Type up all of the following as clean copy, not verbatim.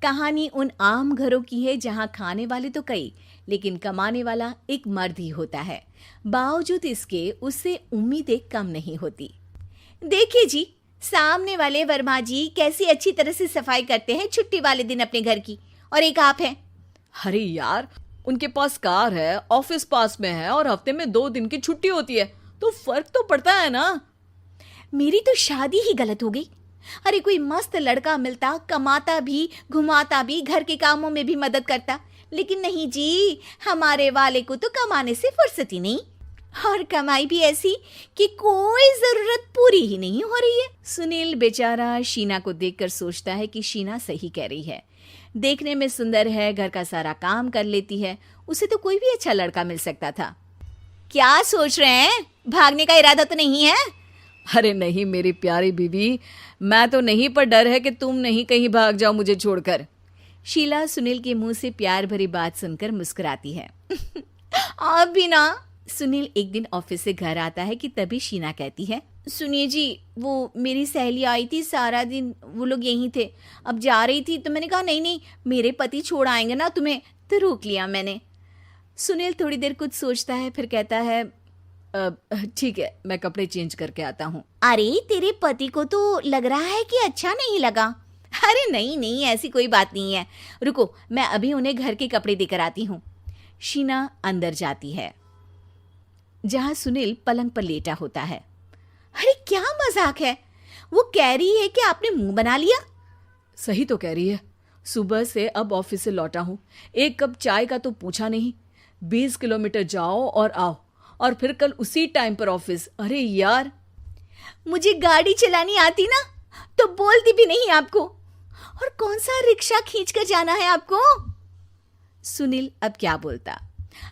कहानी उन आम घरों की है जहां खाने वाले तो कई, लेकिन कमाने वाला एक मर्द ही होता है। बावजूद इसके उससे उम्मीदें कम नहीं होती। देखिए जी, सामने वाले वर्मा जी कैसी अच्छी तरह से सफाई करते हैं छुट्टी वाले दिन अपने घर की, और एक आप हैं। अरे यार, उनके पास कार है, ऑफिस पास में है और हफ्ते में 2 दिन की छुट्टी होती है, तो फर्क तो पड़ता है ना। मेरी तो शादी ही गलत हो गई। अरे कोई मस्त लड़का मिलता, कमाता भी, घुमाता भी, घर के कामों में भी मदद करता, लेकिन नहीं जी, हमारे वाले को तो कमाने से फुर्सत ही नहीं, और कमाई भी ऐसी कि कोई जरूरत पूरी ही नहीं हो रही है। सुनील बेचारा शीना को देखकर सोचता है कि शीना सही कह रही है। देखने में सुंदर है, घर का सारा काम कर लेती है, उसे तो कोई भी अच्छा लड़का मिल सकता था। क्या सोच रहे हैं? भागने का इरादा तो नहीं है? अरे नहीं मेरी प्यारी बीवी, मैं तो नहीं, पर डर है कि तुम नहीं कहीं भाग जाओ मुझे छोड़कर। शीला सुनील के मुंह से प्यार भरी बात सुनकर मुस्कुराती है। आप भी ना। सुनील एक दिन ऑफिस से घर आता है कि तभी शीना कहती है, सुनिए जी, वो मेरी सहेली आई थी, सारा दिन वो लोग यहीं थे, अब जा रही थी तो मैंने कहा नहीं नहीं, मेरे पति छोड़ आएंगे ना तुम्हें, तो रोक लिया मैंने। सुनील थोड़ी देर कुछ सोचता है, फिर कहता है, ठीक है, मैं कपड़े चेंज करके आता हूँ। अरे तेरे पति को तो लग रहा है कि अच्छा नहीं लगा। अरे नहीं नहीं, ऐसी कोई बात नहीं है, रुको मैं अभी उन्हें घर के कपड़े देकर आती हूँ। शीना अंदर जाती है जहां सुनील पलंग पर लेटा होता है। अरे क्या मजाक है, वो कह रही है कि आपने मुंह बना लिया। सही तो कह रही है, सुबह से अब ऑफिस से लौटा हूँ, एक कप चाय का तो पूछा नहीं, 20 किलोमीटर जाओ और आओ, और फिर कल उसी टाइम पर ऑफिस। अरे यार, मुझे गाड़ी चलानी आती ना तो बोलती भी नहीं आपको, और कौन सा रिक्शा खींच कर जाना है आपको। सुनील अब क्या बोलता।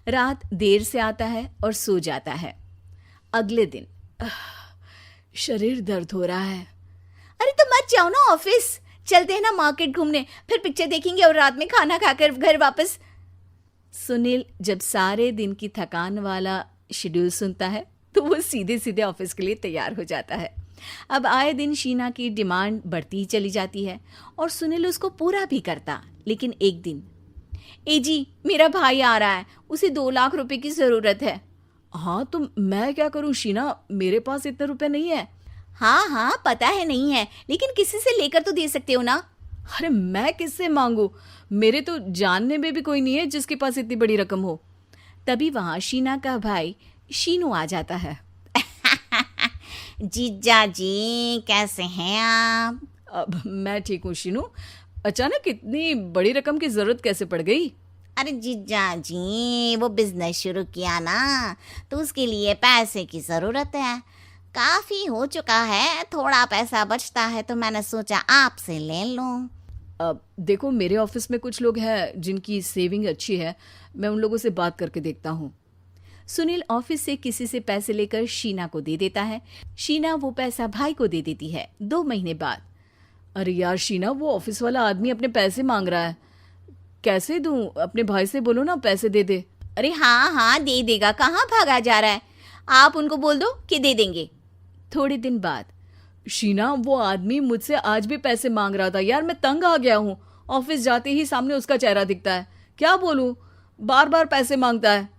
रात देर से आता है और सो जाता है। अगले दिन शरीर दर्द हो रहा है। अरे तो मत जाओ ना ऑफिस, चलते हैं ना मार्केट घूमने, फिर पिक्चर देखेंगे और रात में खाना खाकर घर वापस। सुनील जब सारे दिन की थकान वाला शेड्यूल सुनता है तो वो सीधे सीधे ऑफिस के लिए तैयार हो जाता है। अब आए दिन शीना की डिमांड बढ़ती ही चली जाती है और सुनील उसको पूरा भी करता। लेकिन एक दिन, ए जी मेरा भाई आ रहा है, उसे 2 लाख रुपए की जरूरत है। हाँ तो मैं क्या करूँ शीना, मेरे पास इतने रुपए नहीं है। हाँ हाँ पता है नहीं है, लेकिन किसी से लेकर तो दे सकते हो ना। अरे मैं किससे मांगू, मेरे तो जानने में भी कोई नहीं है जिसके पास इतनी बड़ी रकम हो। तभी वहां शीना का भाई शीनू आ जाता है। जीजा जी कैसे हैं आप? अब मैं ठीक हूँ शीनू, अचानक इतनी बड़ी रकम की जरूरत कैसे पड़ गई? अरे जीजा जी, वो बिजनेस शुरू किया ना, तो उसके लिए पैसे की ज़रूरत है। काफ़ी हो चुका है, थोड़ा पैसा बचता है तो मैंने सोचा आपसे ले लूं। अब देखो, मेरे ऑफिस में कुछ लोग हैं जिनकी सेविंग अच्छी है, मैं उन लोगों से बात करके देखता हूँ। सुनील ऑफिस से किसी से पैसे लेकर शीना को दे देता है। शीना वो पैसा भाई को दे देती है 2 महीने बाद। अरे यार शीना, वो ऑफिस वाला आदमी अपने पैसे मांग रहा है, कैसे दूं? अपने भाई से बोलो ना पैसे दे दे। अरे हाँ हाँ दे देगा, कहाँ भागा जा रहा है, आप उनको बोल दो कि दे देंगे। थोड़े दिन बाद, शीना, वो आदमी मुझसे आज भी पैसे मांग रहा था यार, मैं तंग आ गया हूँ। ऑफिस जाते ही सामने उसका चेहरा दिखता है, क्या बोलूँ, बार बार पैसे मांगता है।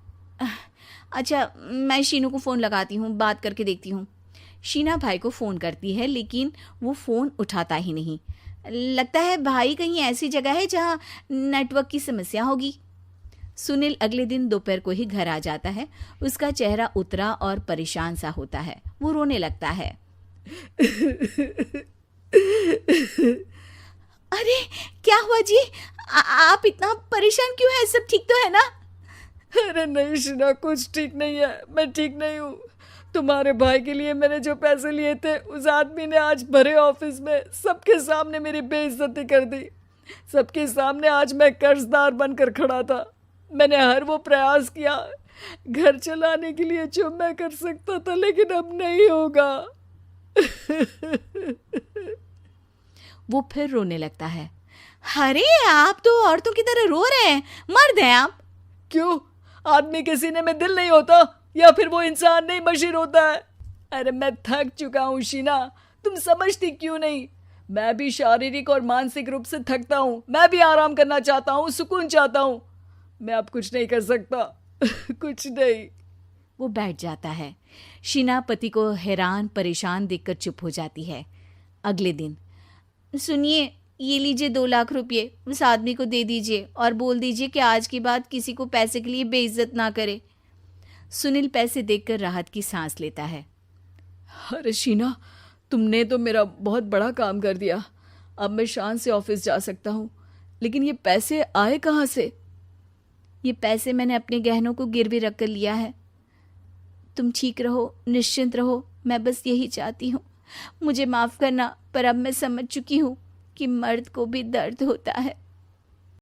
अच्छा मैं शीनू को फ़ोन लगाती हूँ, बात करके देखती हूँ। शीना भाई को फ़ोन करती है लेकिन वो फ़ोन उठाता ही नहीं। लगता है भाई कहीं ऐसी जगह है जहाँ नेटवर्क की समस्या होगी। सुनील अगले दिन दोपहर को ही घर आ जाता है। उसका चेहरा उतरा और परेशान सा होता है। वो रोने लगता है। अरे क्या हुआ जी, आप इतना परेशान क्यों हैं? सब ठीक तो है ना? अरे नहीं शीना, कुछ ठीक नहीं है, मैं ठीक नहीं हूँ। तुम्हारे भाई के लिए मैंने जो पैसे लिए थे, उस आदमी ने आज भरे ऑफिस में सबके सामने मेरी बेइज्जती कर दी। सबके सामने आज मैं कर्जदार बनकर खड़ा था। मैंने हर वो प्रयास किया घर चलाने के लिए जो मैं कर सकता था, लेकिन अब नहीं होगा। वो फिर रोने लगता है। अरे आप तो औरतों की तरह रो रहे हैं, मर्द हैं आप। क्यों, आदमी के सीने में दिल नहीं होता, या फिर वो इंसान नहीं मशीन होता है? अरे मैं थक चुका हूँ शीना, तुम समझती क्यों नहीं? मैं भी शारीरिक और मानसिक रूप से थकता हूँ, मैं भी आराम करना चाहता हूँ, सुकून चाहता हूँ। मैं अब कुछ नहीं कर सकता। कुछ नहीं। वो बैठ जाता है। शीना पति को हैरान परेशान देखकर चुप हो जाती है। अगले दिन, सुनिए, ये लीजिए 2 लाख रुपये, उस आदमी को दे दीजिए और बोल दीजिए कि आज के बाद किसी को पैसे के लिए बेइज्जत ना करे। सुनील पैसे देखकर राहत की सांस लेता है। अरे शीना, तुमने तो मेरा बहुत बड़ा काम कर दिया। अब मैं शान से ऑफिस जा सकता हूँ। लेकिन ये पैसे आए कहाँ से? ये पैसे मैंने अपने गहनों को गिरवी रख कर लिया है। तुम ठीक रहो, निश्चिंत रहो, मैं बस यही चाहती हूँ। मुझे माफ़ करना, पर अब मैं समझ चुकी हूँ कि मर्द को भी दर्द होता है।